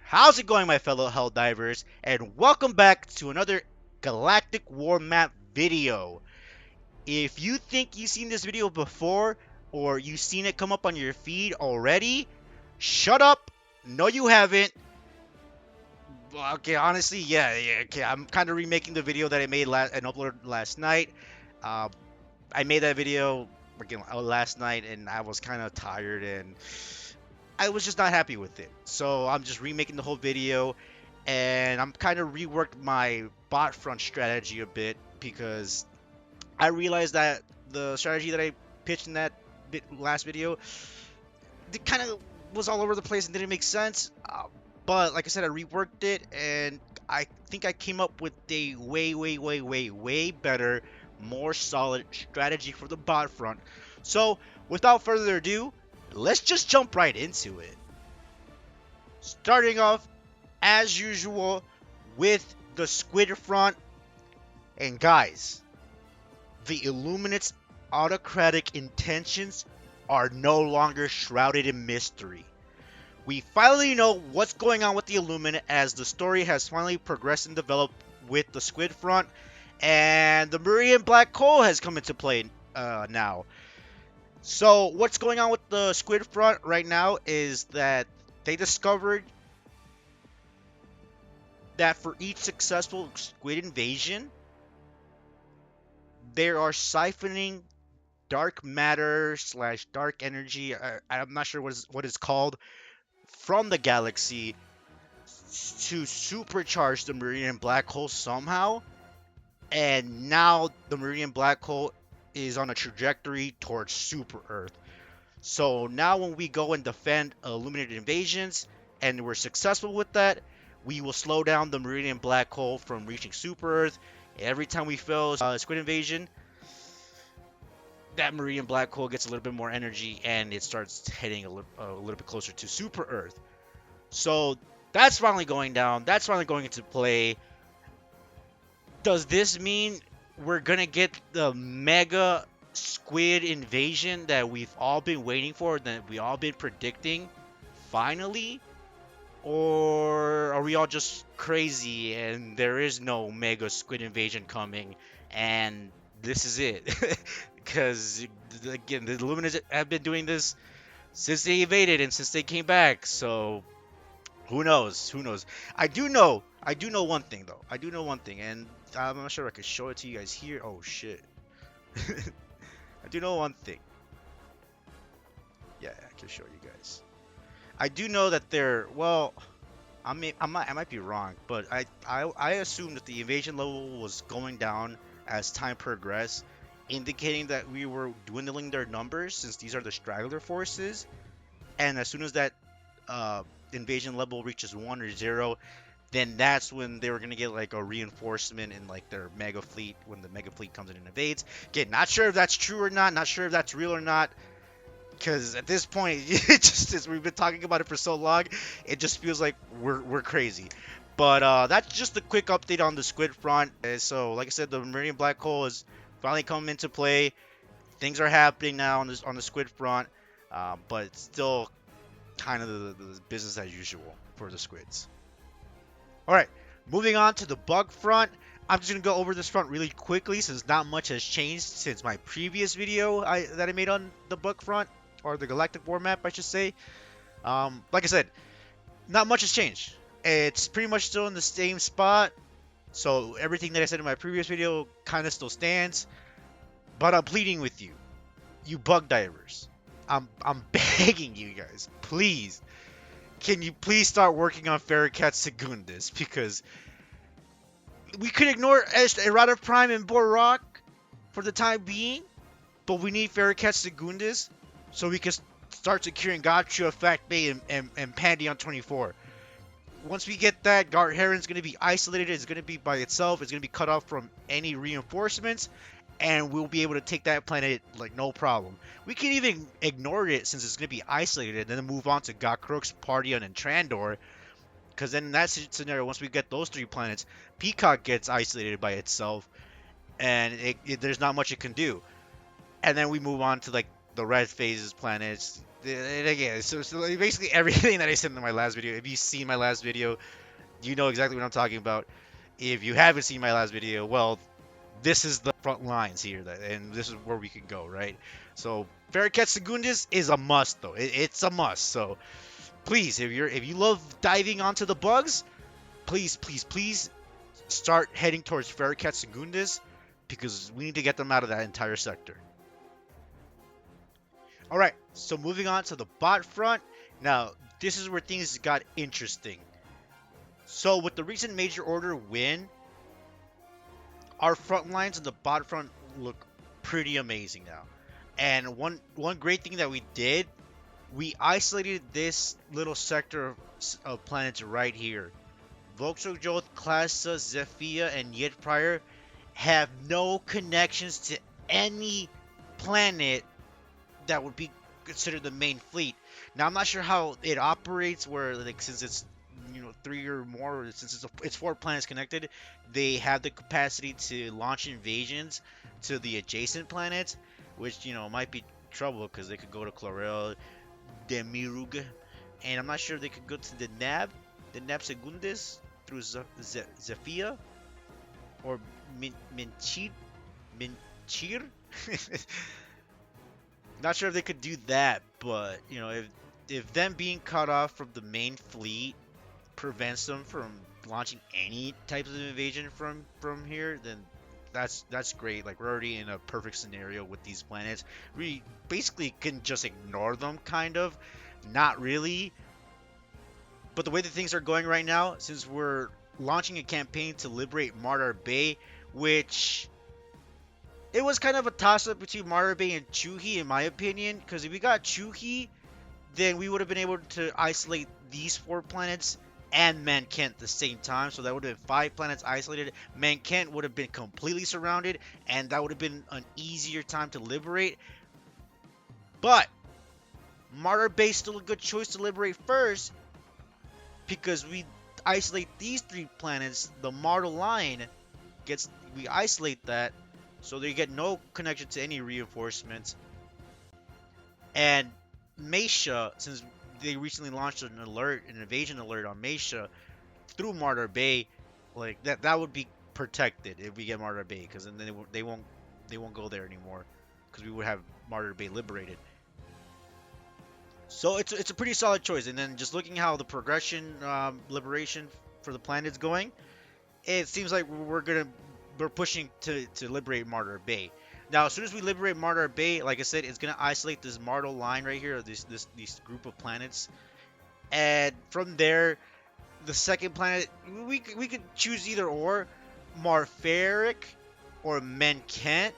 How's it going, my fellow Helldivers? And welcome back to another Galactic War Map video. If you think you've seen this video before, or you've seen it come up on your feed already, shut up. No, you haven't. Okay, honestly, yeah. Okay, I'm kind of remaking the video that I made and uploaded last night. Uh, I made that video again last night, and I was kind of tired and I was just not happy with it. So I'm just remaking the whole video, and I'm kind of reworked my bot front strategy a bit because I realized that the strategy that I pitched in that last video, it kind of was all over the place and didn't make sense. But like I said, I reworked it, and I think I came up with a way better, more solid strategy for the bot front. So without further ado, let's just jump right into it. Starting off, as usual, with the squid front. And guys, the Illuminates' autocratic intentions are no longer shrouded in mystery. We finally know what's going on with the Illuminate as the story has finally progressed and developed with the squid front, and the Meridian black hole has come into play now. So what's going on with the squid front right now is that they discovered that for each successful squid invasion, they are siphoning dark matter slash dark energy. I'm not sure what it's called from the galaxy to supercharge the Meridian black hole somehow. And now the Meridian black hole is on a trajectory towards super Earth. So now when we go and defend illuminated invasions and we're successful with that, we will slow down the Meridian black hole from reaching super Earth. Every time we fail a squid invasion, that Meridian black hole gets a little bit more energy and it starts heading a little bit closer to super Earth. So that's finally going down. That's finally going into play. Does this mean we're going to get the mega squid invasion that we've all been waiting for, that we all been predicting finally? Or are we all just crazy and there is no mega squid invasion coming and this is it? Because again, the Illuminati have been doing this since they invaded and since they came back. So who knows? Who knows? I do know one thing though. I do know one thing, and I'm not sure if I could show it to you guys here. Oh shit! I do know one thing. Yeah, I can show you guys. I do know that they're well. I might be wrong, but I assumed that the invasion level was going down as time progressed, indicating that we were dwindling their numbers since these are the straggler forces. And as soon as that invasion level reaches 1 or 0, then that's when they were gonna get like a reinforcement in like their mega fleet when the mega fleet comes in and invades. Again, not sure if that's true or not. Not sure if that's real or not. Because at this point, it just is, we've been talking about it for so long, it just feels like we're crazy. But that's just a quick update on the squid front. So, like I said, the Meridian black hole is finally coming into play. Things are happening now on the squid front, but it's still kind of the business as usual for the squids. All right, moving on to the bug front. I'm just gonna go over this front really quickly since not much has changed since my previous video that I made on the bug front, or the Galactic War Map, I should say. Like I said, not much has changed. It's pretty much still in the same spot. So everything that I said in my previous video kind of still stands. But I'm pleading with you, you bug divers. I'm begging you guys, please. Can you please start working on Ferrocat Secundus? Because we could ignore Errata Prime and Borok for the time being, but we need Ferrocat Secundus so we can start securing Gotcha, Fact Bay, and Pandion 24. Once we get that, Gart Heron's going to be isolated. It's going to be by itself. It's going to be cut off from any reinforcements, and we'll be able to take that planet like no problem. We can even ignore it since it's going to be isolated, and then move on to Gokrux, Pardion, and Trandor. Because then in that scenario, once we get those 3 planets, Peacock gets isolated by itself, and there's not much it can do. And then we move on to like the red phases planets, And again, so basically everything that I said in my last video. If you've seen my last video, you know exactly what I'm talking about. If you haven't seen my last video, well, this is the front lines here, and this is where we can go, right? So Farragut Segundus is a must, though. It's a must. So please, if you love diving onto the bugs, please start heading towards Farragut Segundus because we need to get them out of that entire sector. All right, so moving on to the bot front. Now, this is where things got interesting. So with the recent major order win, our front lines and the bot front look pretty amazing now. And one great thing that we did, we isolated this little sector of planets right here. Volkswagen, Klasa, Zephyr, and Yet Prior have no connections to any planet that would be considered the main fleet. Now I'm not sure how it operates, where like since it's three or more, since it's 4 planets connected, they have the capacity to launch invasions to the adjacent planets, which might be trouble because they could go to Chlorel, Demirug, and I'm not sure they could go to the Nab Secundus through Zephyr or Minchir. Not sure if they could do that, but if them being cut off from the main fleet prevents them from launching any types of invasion from here, then that's great. Like, we're already in a perfect scenario with these planets. We basically can just ignore them, kind of. Not really. But the way that things are going right now, since we're launching a campaign to liberate Martyr Bay, which it was kind of a toss-up between Martyr Bay and Chuhi, in my opinion, because if we got Chuhi, then we would have been able to isolate these 4 planets and Mankent at the same time. So that would have been 5 planets isolated. Mankent would have been completely surrounded, and that would have been an easier time to liberate. But Martyr Bay is still a good choice to liberate first, because we isolate these 3 planets. The Martyr line we isolate that, so they get no connection to any reinforcements. And Mesha, since they recently launched an invasion alert on Mesha through Martyr Bay, like that would be protected if we get Martyr Bay, because then they won't go there anymore, because we would have Martyr Bay liberated. So it's a pretty solid choice. And then just looking how the progression liberation for the planet is going, it seems like we're pushing to liberate Martyr Bay. Now, as soon as we liberate Martyr Bay, like I said, it's gonna isolate this Martyr line right here, these group of planets, and from there, the second planet we could choose either or, Marfaric or Menkent.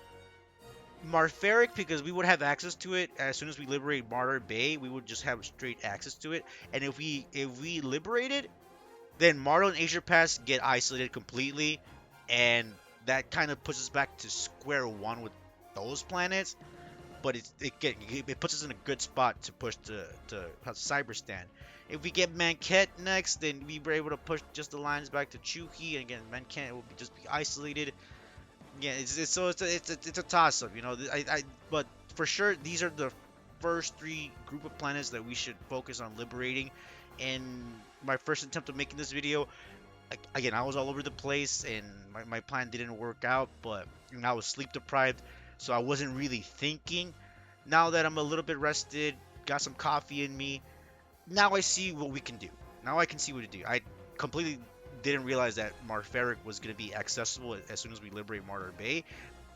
Marfaric, because we would have access to it as soon as we liberate Martyr Bay. We would just have straight access to it, and if we liberate it, then Martyr and Asia Pass get isolated completely, and that kind of puts us back to square one with those planets, but it puts us in a good spot to push to Cyberstan. If we get Mankent next, then we were able to push just the lines back to Chuhi, and again, Mankent will just be isolated. Yeah, it's a toss up, but for sure these are the first 3 group of planets that we should focus on liberating. And my first attempt of making this video, again, I was all over the place, and my plan didn't work out, but I was sleep deprived, so I wasn't really thinking. Now that I'm a little bit rested, got some coffee in me, now I see what we can do. Now I can see what to do. I completely didn't realize that Marfaric was going to be accessible as soon as we liberate Martyr Bay,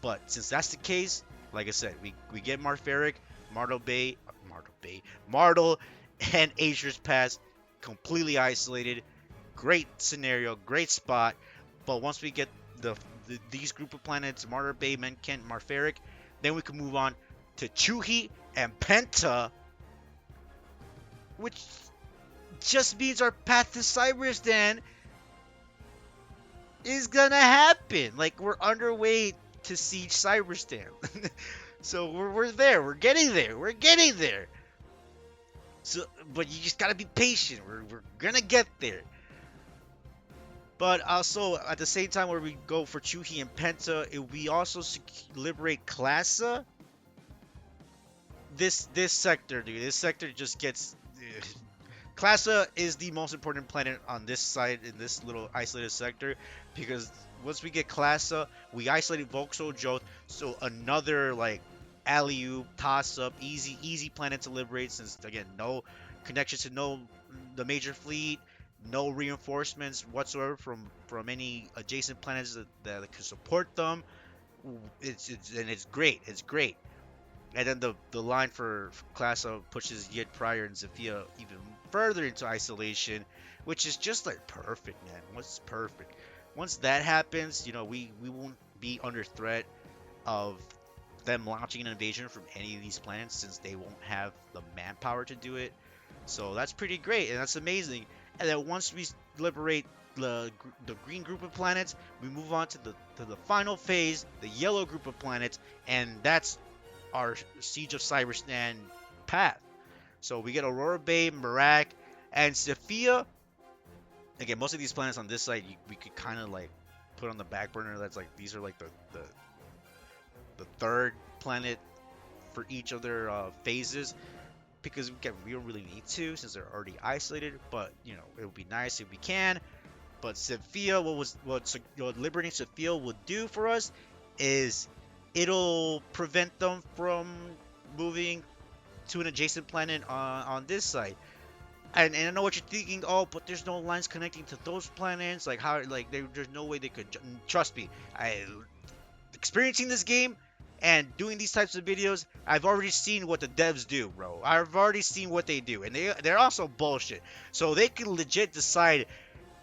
but since that's the case, like I said, we get Marfaric, Martyr, and Azur's Pass completely isolated. Great scenario, great spot. But once we get these group of planets, Martyr Bay, Menkent, Marfaric, then we can move on to Chuhi and Penta, which just means our path to Cyberstan is gonna happen. Like, we're underway to siege Cyberstan. So we're there. We're getting there. So, but you just gotta be patient. We're gonna get there. But also, at the same time, where we go for Chuhi and Penta, if we also liberate Klasa, this sector, dude. This sector just gets. Klasa is the most important planet on this side in this little isolated sector because once we get Klasa, we isolated Vauxhall Joth, so another like alley oop toss up, easy planet to liberate since again no connection to no the major fleet, no reinforcements whatsoever from any adjacent planets that can support them. It's great. It's great. And then the line for Klasa pushes Yid Prior and Zafia even further into isolation, which is just like perfect, man. What's perfect. Once that happens, we won't be under threat of them launching an invasion from any of these planets since they won't have the manpower to do it. So that's pretty great and that's amazing. And then once we liberate the green group of planets, we move on to the final phase, the yellow group of planets, and that's our Siege of Cyberstan path. So we get Aurora Bay, Merak, and Sophia. Again, most of these planets on this side we could kind of like put on the back burner. That's like these are like the third planet for each of their phases because again, we don't really need to since they're already isolated. But it would be nice if we can. But Sophia, what liberating Sophia would do for us is it'll prevent them from moving to an adjacent planet on this side. And I know what you're thinking. Oh, but there's no lines connecting to those planets. Like how? Like there's no way they could. Trust me, I experiencing this game and doing these types of videos. I've already seen what the devs do, bro. I've already seen what they do, and they're also bullshit. So they can legit decide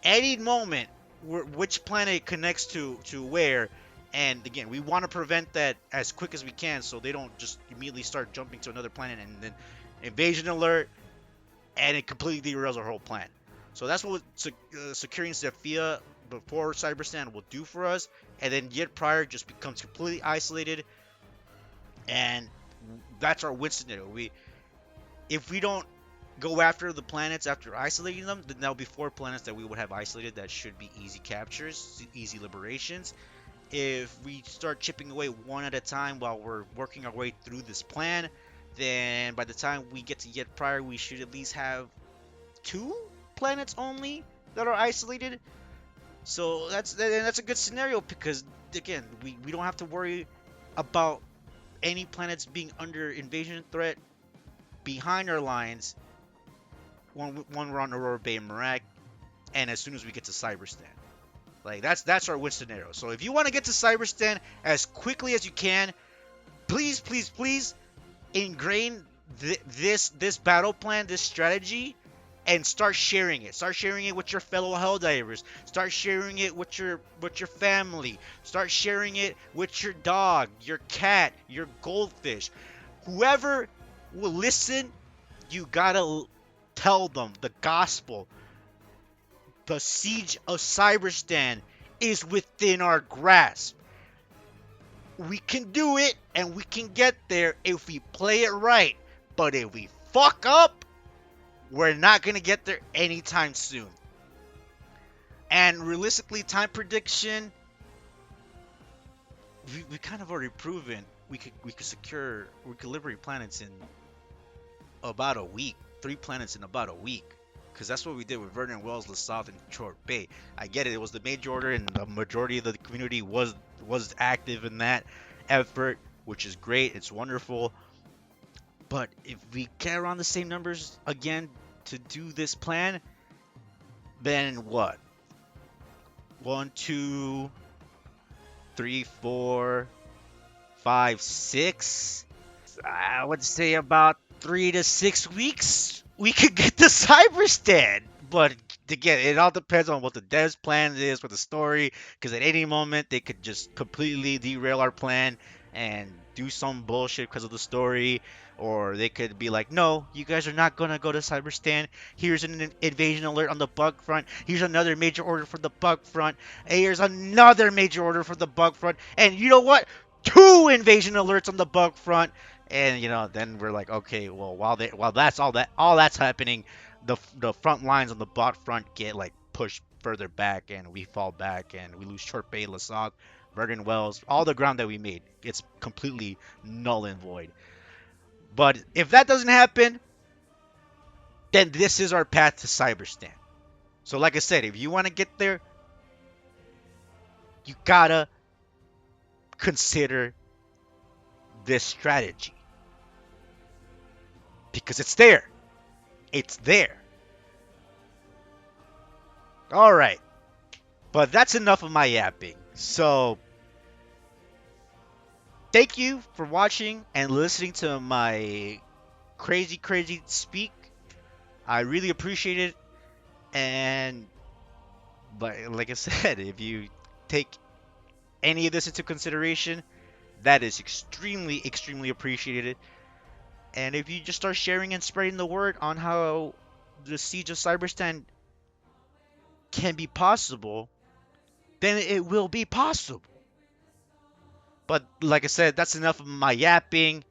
any moment which planet connects to where. And again, we want to prevent that as quick as we can so they don't just immediately start jumping to another planet and then invasion alert and it completely derails our whole plan. So that's what securing Zephyr before Cyberstan will do for us. And then Yet Prior just becomes completely isolated. And that's our win scenario. If we don't go after the planets after isolating them, then there'll be 4 planets that we would have isolated that should be easy captures, easy liberations. If we start chipping away one at a time while we're working our way through this plan, then by the time we get to Yet Prior, we should at least have 2 planets only that are isolated. So that's a good scenario because again, we don't have to worry about any planets being under invasion threat behind our lines when we're on Aurora Bay and Merak, and as soon as we get to Cyberstan. Like that's our win scenario. So if you want to get to Cyberstan as quickly as you can, please ingrain this battle plan, this strategy, and start sharing it. Start sharing it with your fellow Helldivers. Start sharing it with your family. Start sharing it with your dog, your cat, your goldfish. Whoever will listen, you gotta tell them the gospel. The siege of Cyberstan is within our grasp. We can do it and we can get there if we play it right. But if we fuck up, we're not going to get there anytime soon. And realistically, time prediction, we kind of already proven we could liberate planets in about a week. 3 planets in about a week. Because that's what we did with Vernon Wells, LaSalle, and Short Bay. I get it. It was the major order, and the majority of the community was active in that effort, which is great. It's wonderful. But if we get around the same numbers again to do this plan, then what? 1, 2, 3, 4, 5, 6. I would say about 3 to 6 weeks. We could get the Cyberstan, but again, it all depends on what the devs' plan is for the story. Because at any moment, they could just completely derail our plan and do some bullshit because of the story, or they could be like, "No, you guys are not gonna go to Cyberstan. Here's an invasion alert on the bug front. Here's another major order for the bug front. And here's another major order for the bug front. And you know what? 2 invasion alerts on the bug front." And then we're like, okay, well, while that's all that's happening, the front lines on the bot front get like pushed further back, and we fall back, and we lose Short Bay, Lasog, Vernon Wells, all the ground that we made. It's completely null and void. But if that doesn't happen, then this is our path to Cyberstan. So, like I said, if you want to get there, you gotta consider this strategy because it's there. It's there. All right. But that's enough of my yapping. So, thank you for watching and listening to my crazy speak. I really appreciate it. And, but like I said, if you take any of this into consideration, that is extremely appreciated. And if you just start sharing and spreading the word on how the siege of Cyberstan can be possible, then it will be possible. But like I said, that's enough of my yapping.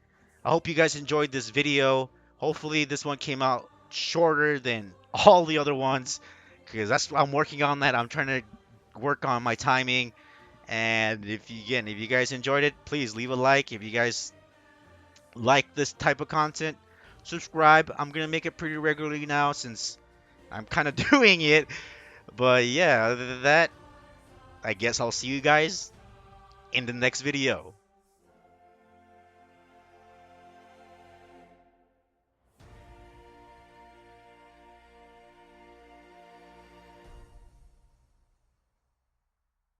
I hope you guys enjoyed this video. Hopefully this one came out shorter than all the other ones because that's I'm working on that. I'm trying to work on my timing. And if you guys enjoyed it, please leave a like. If you guys like this type of content, subscribe. I'm gonna make it pretty regularly now since I'm kind of doing it. But yeah, other than that, I guess I'll see you guys in the next video.